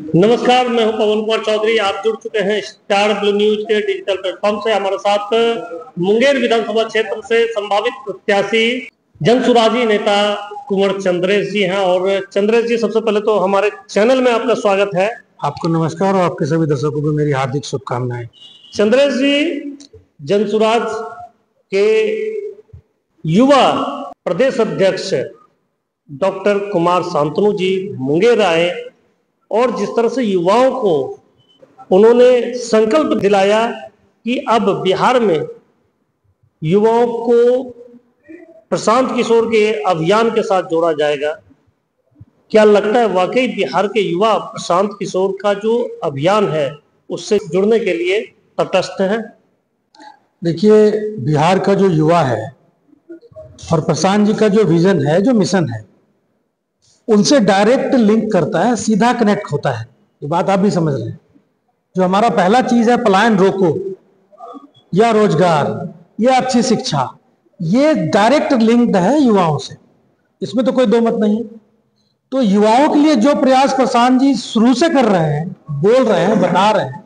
नमस्कार, मैं हूं पवन कुमार चौधरी। आप जुड़ चुके हैं स्टार ब्लू न्यूज के डिजिटल प्लेटफॉर्म से। हमारे साथ मुंगेर विधानसभा क्षेत्र से संभावित प्रत्याशी जनसुराजी नेता कुंवर चंद्रेश जी हैं। और चंद्रेश जी, सबसे पहले तो हमारे चैनल में आपका स्वागत है। आपको नमस्कार और आपके सभी दर्शकों को मेरी हार्दिक शुभकामनाएं। चंद्रेश जी, जनसुराज के युवा प्रदेश अध्यक्ष डॉक्टर कुमार शांतनु जी मुंगेर आए और जिस तरह से युवाओं को उन्होंने संकल्प दिलाया कि अब बिहार में युवाओं को प्रशांत किशोर के अभियान के साथ जोड़ा जाएगा, क्या लगता है वाकई बिहार के युवा प्रशांत किशोर का जो अभियान है उससे जुड़ने के लिए तटस्थ है? देखिए, बिहार का जो युवा है और प्रशांत जी का जो विजन है, जो मिशन है, उनसे डायरेक्ट लिंक करता है, सीधा कनेक्ट होता है। ये बात आप भी समझ रहे हैं। जो हमारा पहला चीज है, पलायन रोको या रोजगार या अच्छी शिक्षा, ये डायरेक्ट लिंक्ड है युवाओं से, इसमें तो कोई दो मत नहीं। तो युवाओं के लिए जो प्रयास प्रशांत जी शुरू से कर रहे हैं, बोल रहे हैं, बता रहे हैं,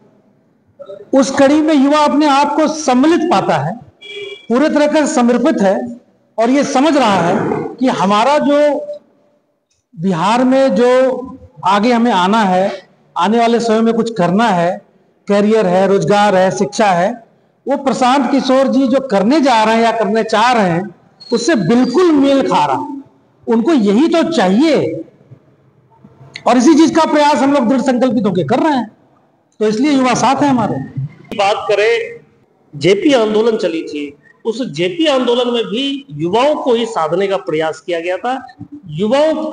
उस कड़ी में युवा अपने आप को सम्मिलित पाता है, पूरे तरह का समर्पित है और ये समझ रहा है कि हमारा जो बिहार में जो आगे हमें आना है, आने वाले समय में कुछ करना है, कैरियर है, रोजगार है, शिक्षा है, वो प्रशांत किशोर जी जो करने जा रहे हैं या करने चाह रहे हैं उससे बिल्कुल मेल खा रहा है। उनको यही तो चाहिए और इसी चीज का प्रयास हम लोग दृढ़ संकल्पित होकर कर रहे हैं। तो इसलिए युवा साथ है हमारे। बात करें, जेपी आंदोलन चली थी, उस जेपी आंदोलन में भी युवाओं को ही साधने का प्रयास किया गया था। युवाओं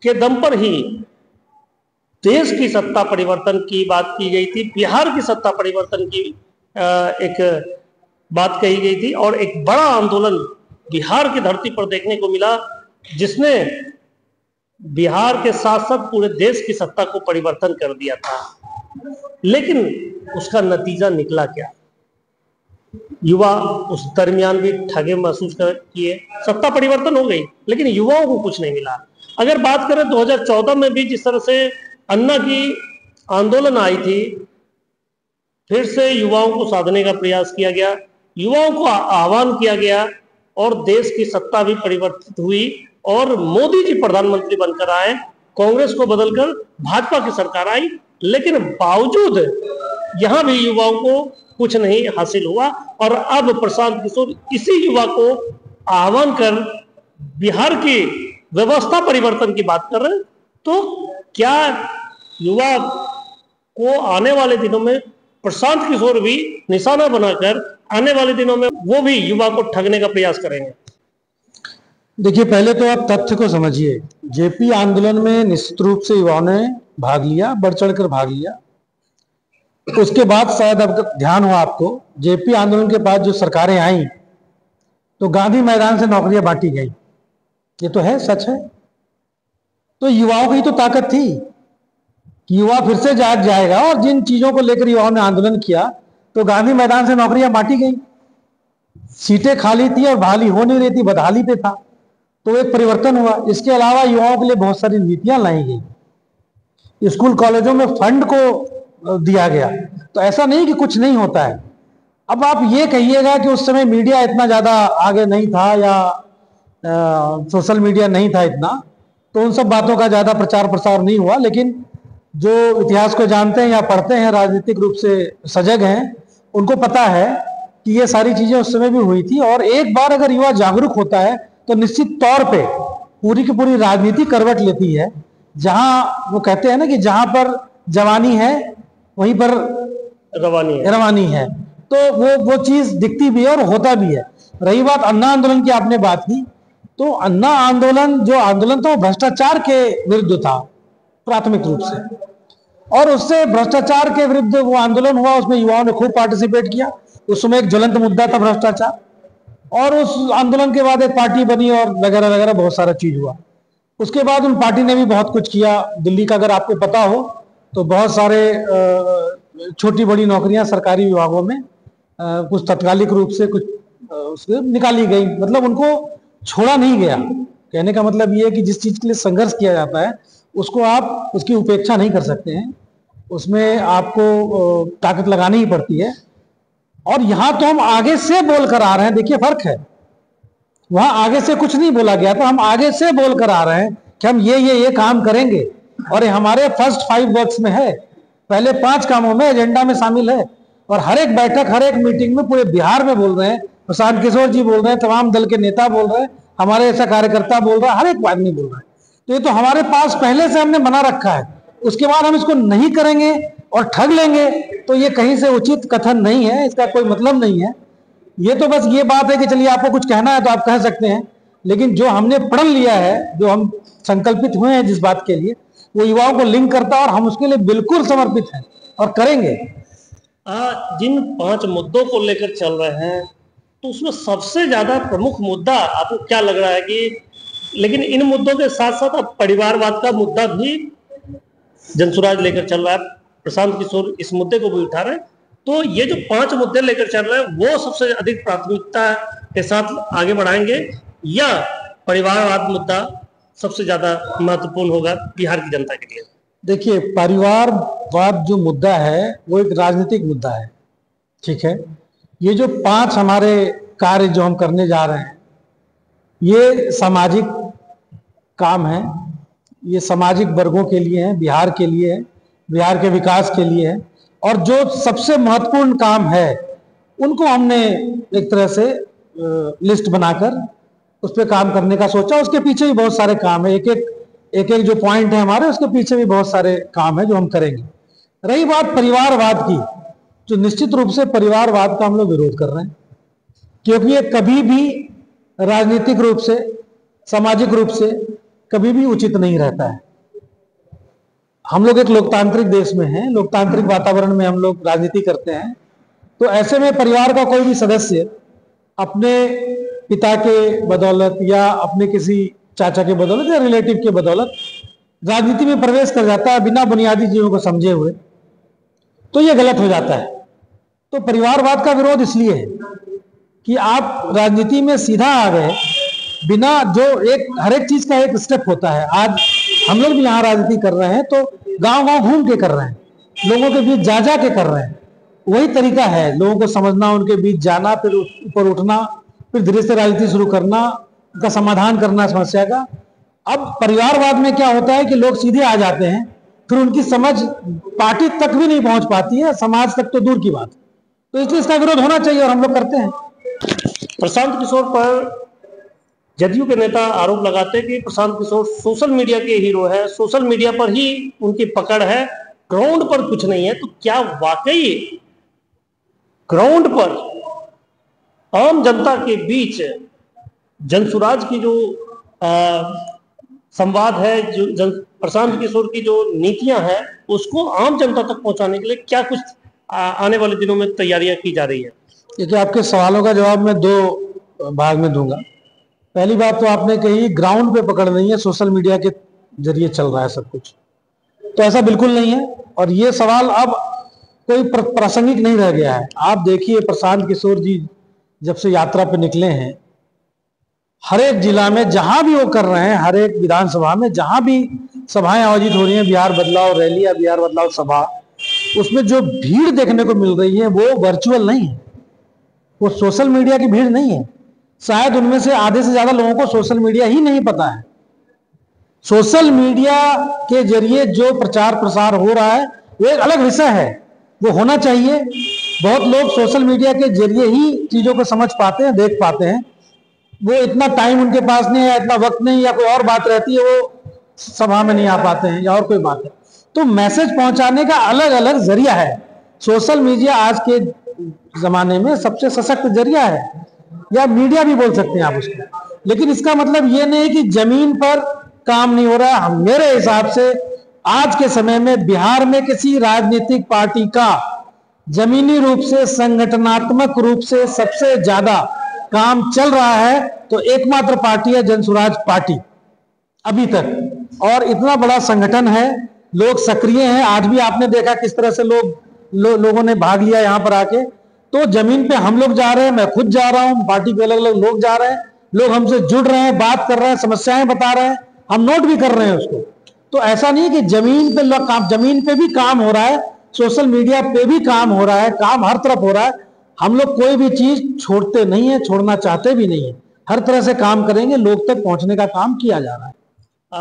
के दम पर ही देश की सत्ता परिवर्तन की बात की गई थी, बिहार की सत्ता परिवर्तन की एक बात कही गई थी और एक बड़ा आंदोलन बिहार की धरती पर देखने को मिला जिसने बिहार के साथ साथ पूरे देश की सत्ता को परिवर्तन कर दिया था। लेकिन उसका नतीजा निकला क्या? युवा उस दरमियान भी ठगे महसूस किए। सत्ता परिवर्तन हो गई लेकिन युवाओं को कुछ नहीं मिला। अगर बात करें 2014 में भी जिस तरह से अन्ना की आंदोलन आई थी, फिर से युवाओं को साधने का प्रयास किया गया, युवाओं को आह्वान किया गया और देश की सत्ता भी परिवर्तित हुई और मोदी जी प्रधानमंत्री बनकर आए, कांग्रेस को बदलकर भाजपा की सरकार आई। लेकिन बावजूद यहां भी युवाओं को कुछ नहीं हासिल हुआ और अब प्रशांत किशोर इसी युवा को आह्वान कर बिहार की व्यवस्था परिवर्तन की बात कर रहे हैं। तो क्या युवा को आने वाले दिनों में प्रशांत किशोर भी निशाना बनाकर आने वाले दिनों में वो भी युवा को ठगने का प्रयास करेंगे? देखिए, पहले तो आप तथ्य को समझिए। जेपी आंदोलन में निश्चित रूप से युवाओं ने भाग लिया, बढ़ चढ़कर भाग लिया। उसके बाद शायद अब ध्यान हो आपको, जेपी आंदोलन के बाद जो सरकारें आई तो गांधी मैदान से नौकरियां बांटी गई। ये तो है, सच है। तो युवाओं की तो ताकत थी कि युवा फिर से जाग जाएगा और जिन चीजों को लेकर युवाओं ने आंदोलन किया तो गांधी मैदान से नौकरियां बांटी गई, सीटें खाली थी और बहाली हो नहीं रही थी, बदहाली पे था, तो एक परिवर्तन हुआ। इसके अलावा युवाओं के लिए बहुत सारी नीतियां लाई गई, स्कूल कॉलेजों में फंड को दिया गया। तो ऐसा नहीं कि कुछ नहीं होता है। अब आप ये कहिएगा कि उस समय मीडिया इतना ज्यादा आगे नहीं था या सोशल मीडिया नहीं था इतना, तो उन सब बातों का ज्यादा प्रचार प्रसार नहीं हुआ। लेकिन जो इतिहास को जानते हैं या पढ़ते हैं, राजनीतिक रूप से सजग हैं, उनको पता है कि ये सारी चीजें उस समय भी हुई थी। और एक बार अगर युवा जागरूक होता है तो निश्चित तौर पे पूरी की पूरी राजनीति करवट लेती है। जहां वो कहते हैं ना कि जहां पर जवानी है वहीं पर रवानी है, तो वो चीज दिखती भी है और होता भी है। रही बात अन्ना आंदोलन की, आपने बात की, तो अन्ना आंदोलन जो आंदोलन था वो भ्रष्टाचार के विरुद्ध था प्राथमिक रूप से, और उससे भ्रष्टाचार के विरुद्ध वो आंदोलन हुआ। उसमें युवाओं ने खूब पार्टिसिपेट किया। उस समय एक ज्वलंत मुद्दा था भ्रष्टाचार, और उस आंदोलन के बाद एक पार्टी बनी और वगैरह वगैरह बहुत सारा चीज हुआ। उसके बाद उन पार्टी ने भी बहुत कुछ किया। दिल्ली का अगर आपको पता हो तो बहुत सारे छोटी बड़ी नौकरियां सरकारी विभागों में कुछ तत्कालिक रूप से कुछ उससे निकाली गई, मतलब उनको छोड़ा नहीं गया। कहने का मतलब ये है कि जिस चीज के लिए संघर्ष किया जाता है उसको आप उसकी उपेक्षा नहीं कर सकते हैं, उसमें आपको ताकत लगानी ही पड़ती है। और यहां तो हम आगे से बोल कर आ रहे हैं, देखिए फर्क है, वहां आगे से कुछ नहीं बोला गया तो हम आगे से बोल कर आ रहे हैं कि हम ये काम करेंगे, और ये हमारे फर्स्ट 5 वर्क्स में है, पहले 5 कामों में एजेंडा में शामिल है। और हर एक बैठक, हर एक मीटिंग में पूरे बिहार में बोल रहे हैं, प्रशांत किशोर जी बोल रहे हैं, तमाम दल के नेता बोल रहे हैं, हमारे ऐसा कार्यकर्ता बोल रहा है, हर एक आदमी बोल रहा है। तो ये तो हमारे पास पहले से हमने बना रखा है, उसके बाद हम इसको नहीं करेंगे और ठग लेंगे तो ये कहीं से उचित कथन नहीं है, इसका कोई मतलब नहीं है। ये तो बस ये बात है कि चलिए आपको कुछ कहना है तो आप कह सकते हैं, लेकिन जो हमने प्रण लिया है, जो हम संकल्पित हुए हैं जिस बात के लिए, वो युवाओं को लिंक करता है और हम उसके लिए बिल्कुल समर्पित हैं और करेंगे। जिन 5 मुद्दों को लेकर चल रहे हैं तो उसमें सबसे ज्यादा प्रमुख मुद्दा आपको क्या लग रहा है कि, लेकिन इन मुद्दों के साथ साथ अब परिवारवाद का मुद्दा भी जनसुराज लेकर चल रहा है, प्रशांत किशोर इस मुद्दे को भी उठा रहे हैं, तो ये जो 5 मुद्दे लेकर चल रहे हैं वो सबसे अधिक प्राथमिकता के साथ आगे बढ़ाएंगे या परिवारवाद मुद्दा सबसे ज्यादा महत्वपूर्ण होगा बिहार की जनता के लिए? देखिए, परिवारवाद जो मुद्दा है वो एक राजनीतिक मुद्दा है, ठीक है। ये जो 5 हमारे कार्य जो हम करने जा रहे हैं ये सामाजिक काम है, ये सामाजिक वर्गों के लिए है, बिहार के लिए है, बिहार के विकास के लिए है। और जो सबसे महत्वपूर्ण काम है उनको हमने एक तरह से लिस्ट बनाकर उस पर काम करने का सोचा। उसके पीछे भी बहुत सारे काम है, एक एक जो पॉइंट है हमारे, उसके पीछे भी बहुत सारे काम है जो हम करेंगे। रही बात परिवारवाद की, तो निश्चित रूप से परिवारवाद का हम लोग विरोध कर रहे हैं, क्योंकि ये कभी भी राजनीतिक रूप से, सामाजिक रूप से कभी भी उचित नहीं रहता है। हम लोग एक लोकतांत्रिक देश में हैं, लोकतांत्रिक वातावरण में हम लोग राजनीति करते हैं, तो ऐसे में परिवार का कोई भी सदस्य अपने पिता के बदौलत या अपने किसी चाचा के बदौलत या रिलेटिव के बदौलत राजनीति में प्रवेश कर जाता है बिना बुनियादी चीजों को समझे हुए, तो ये गलत हो जाता है। तो परिवारवाद का विरोध इसलिए है कि आप राजनीति में सीधा आ गए बिना, जो हर एक चीज का एक स्टेप होता है। आज हम लोग भी यहाँ राजनीति कर रहे हैं तो गांव गांव घूम के कर रहे हैं, लोगों के बीच जा जा के कर रहे हैं। वही तरीका है, लोगों को समझना, उनके बीच जाना, फिर ऊपर उठना, फिर धीरे से राजनीति शुरू करना, उनका समाधान करना समस्या का। अब परिवारवाद में क्या होता है कि लोग सीधे आ जाते हैं, फिर उनकी समझ पार्टी तक भी नहीं पहुंच पाती है, समाज तक तो दूर की बात। तो इसलिए इसका विरोध होना चाहिए और हम लोग करते हैं। प्रशांत किशोर पर जदयू के नेता आरोप लगाते हैं कि प्रशांत किशोर सोशल मीडिया के हीरो है, सोशल मीडिया पर ही उनकी पकड़ है, ग्राउंड पर कुछ नहीं है। तो क्या वाकई ग्राउंड पर आम जनता के बीच जनसुराज की जो संवाद है, जो प्रशांत किशोर की जो नीतियां हैं, उसको आम जनता तक पहुंचाने के लिए क्या कुछ आने वाले दिनों में तैयारियां की जा रही है? देखिए, आपके सवालों का जवाब मैं 2 भाग में दूंगा। पहली बात तो आपने कही ग्राउंड पे पकड़ नहीं है, सोशल मीडिया के जरिए चल रहा है सब कुछ, तो ऐसा बिल्कुल नहीं है। और ये सवाल अब कोई प्रासंगिक नहीं रह गया है। आप देखिए, प्रशांत किशोर जी जब से यात्रा पे निकले हैं, हर एक जिला में जहां भी वो कर रहे हैं, हर एक विधानसभा में जहां भी सभाएं आयोजित हो रही हैं, बिहार बदलाव रैली या बिहार बदलाव सभा, उसमें जो भीड़ देखने को मिल रही है वो वर्चुअल नहीं है, वो सोशल मीडिया की भीड़ नहीं है। शायद उनमें से आधे से ज्यादा लोगों को सोशल मीडिया ही नहीं पता है। सोशल मीडिया के जरिए जो प्रचार प्रसार हो रहा है वो एक अलग विषय है, वो होना चाहिए। बहुत लोग सोशल मीडिया के जरिए ही चीजों को समझ पाते हैं, देख पाते हैं। वो इतना टाइम उनके पास नहीं है, इतना वक्त नहीं, या कोई और बात रहती है, वो सभा में नहीं आ पाते हैं या और कोई बात है। तो मैसेज पहुंचाने का अलग अलग जरिया है। सोशल मीडिया आज के जमाने में सबसे सशक्त जरिया है, या मीडिया भी बोल सकते हैं आप उसको। लेकिन इसका मतलब ये नहीं कि जमीन पर काम नहीं हो रहा है। मेरे हिसाब से आज के समय में बिहार में किसी राजनीतिक पार्टी का जमीनी रूप से, संगठनात्मक रूप से सबसे ज्यादा काम चल रहा है तो एकमात्र पार्टी है जनसुराज पार्टी अभी तक। और इतना बड़ा संगठन है, लोग सक्रिय हैं। आज भी आपने देखा किस तरह से लोगों ने भाग लिया यहाँ पर आके। तो जमीन पे हम लोग जा रहे हैं, मैं खुद जा रहा हूँ, पार्टी के अलग अलग लोग जा रहे हैं, लोग हमसे जुड़ रहे हैं, बात कर रहे हैं, समस्याएं बता रहे हैं, हम नोट भी कर रहे हैं उसको। तो ऐसा नहीं है कि जमीन पे काम, जमीन पे भी काम हो रहा है, सोशल मीडिया पे भी काम हो रहा है, काम हर तरफ हो रहा है। हम लोग कोई भी चीज छोड़ते नहीं है, छोड़ना चाहते भी नहीं है, हर तरह से काम करेंगे, लोग तक पहुंचने का काम किया जा रहा है।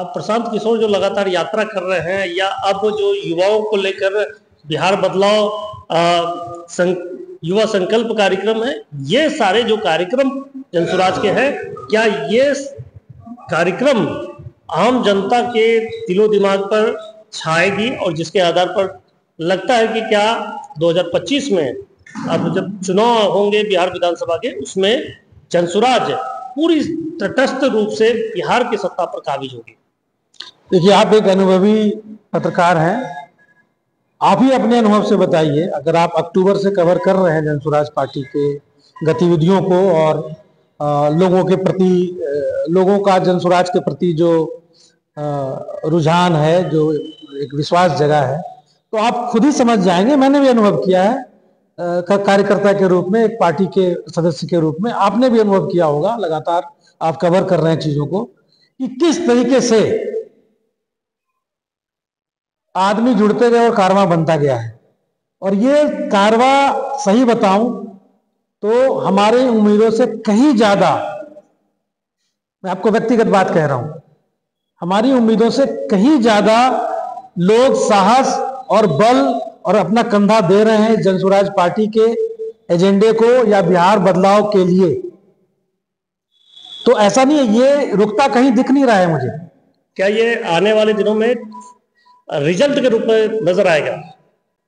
प्रशांत किशोर जो लगातार यात्रा कर रहे हैं, या अब जो युवाओं को लेकर बिहार बदलाव युवा संकल्प कार्यक्रम है, ये सारे जो कार्यक्रम जनसुराज के हैं, क्या ये कार्यक्रम आम जनता के दिलो दिमाग पर छाएगी, और जिसके आधार पर लगता है कि क्या 2025 में अब जब चुनाव होंगे बिहार विधानसभा के, उसमें जनसुराज पूरी तटस्थ रूप से बिहार की सत्ता पर काबिज होगी? देखिए, आप एक अनुभवी पत्रकार हैं, आप ही अपने अनुभव से बताइए, अगर आप अक्टूबर से कवर कर रहे हैं जनसुराज पार्टी के गतिविधियों को और लोगों के प्रति, लोगों का जनसुराज के प्रति जो रुझान है, जो एक विश्वास जगा है, तो आप खुद ही समझ जाएंगे। मैंने भी अनुभव किया है कार्यकर्ता के रूप में, एक पार्टी के सदस्य के रूप में, आपने भी अनुभव किया होगा, लगातार आप कवर कर रहे हैं चीजों को, कि किस तरीके से आदमी जुड़ते गए और कारवां बनता गया है। और ये कारवां, सही बताऊं तो हमारी उम्मीदों से कहीं ज्यादा, मैं आपको व्यक्तिगत बात कह रहा हूं, हमारी उम्मीदों से कहीं ज्यादा लोग साहस और बल और अपना कंधा दे रहे हैं जनसुराज पार्टी के एजेंडे को या बिहार बदलाव के लिए। तो ऐसा नहीं है, ये रुकता कहीं दिख नहीं रहा है मुझे। क्या ये आने वाले दिनों में रिजल्ट के रूप में नजर आएगा?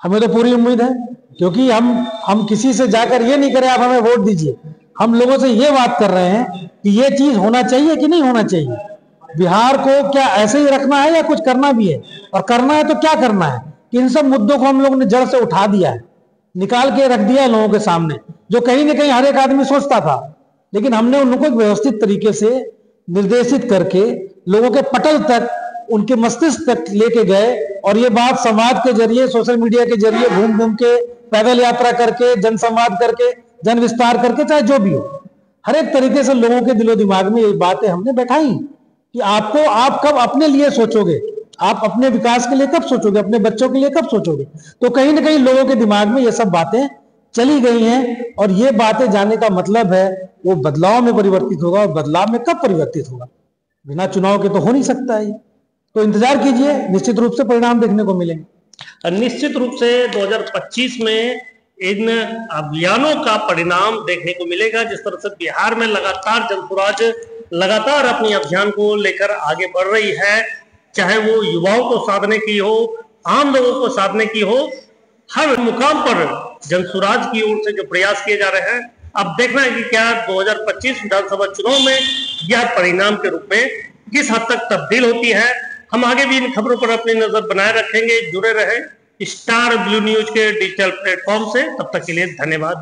हमें तो पूरी उम्मीद है, क्योंकि हम किसी से जाकर ये नहीं करें आप हमें वोट दीजिए, हम लोगों से ये बात कर रहे हैं कि ये चीज होना चाहिए कि नहीं होना चाहिए, बिहार को क्या ऐसे ही रखना है या कुछ करना भी है, और करना है तो क्या करना है। कि इन सब मुद्दों को हम लोगों ने जड़ से उठा दिया है, निकाल के रख दिया है लोगों के सामने, जो कहीं ना कहीं हर एक आदमी सोचता था, लेकिन हमने उनको एक व्यवस्थित तरीके से निर्देशित करके लोगों के पटल तक, उनके मस्तिष्क तक लेके गए। और ये बात संवाद के जरिए, सोशल मीडिया के जरिए, घूम घूम के, पैदल यात्रा करके, जन संवाद करके, जन विस्तार करके, चाहे जो भी हो, हर एक तरीके से लोगों के दिलो दिमाग में ये बातें हमने बैठाई कि आप कब अपने लिए सोचोगे, आप अपने विकास के लिए कब सोचोगे, अपने बच्चों के लिए कब सोचोगे। तो कहीं ना कहीं लोगों के दिमाग में ये सब बातें चली गई हैं, और ये बातें जाने का मतलब है वो बदलाव में परिवर्तित होगा। और बदलाव में कब परिवर्तित होगा? बिना चुनाव के तो हो नहीं सकता है। तो इंतजार कीजिए, निश्चित रूप से परिणाम देखने को मिलेंगे। निश्चित रूप से 2025 में इन अभियानों का परिणाम देखने को मिलेगा। जिस तरह से बिहार में लगातार जनसुराज लगातार अपनी अभियान को लेकर आगे बढ़ रही है, चाहे वो युवाओं को साधने की हो, आम लोगों को साधने की हो, हर मुकाम पर जनसुराज की ओर से जो प्रयास किए जा रहे हैं, अब देखना है कि क्या 2025 विधानसभा चुनाव में यह परिणाम के रूप में किस हद तक तब्दील होती है। हम आगे भी इन खबरों पर अपनी नजर बनाए रखेंगे। जुड़े रहे स्टार ब्लू न्यूज के डिजिटल प्लेटफॉर्म से। तब तक के लिए धन्यवाद।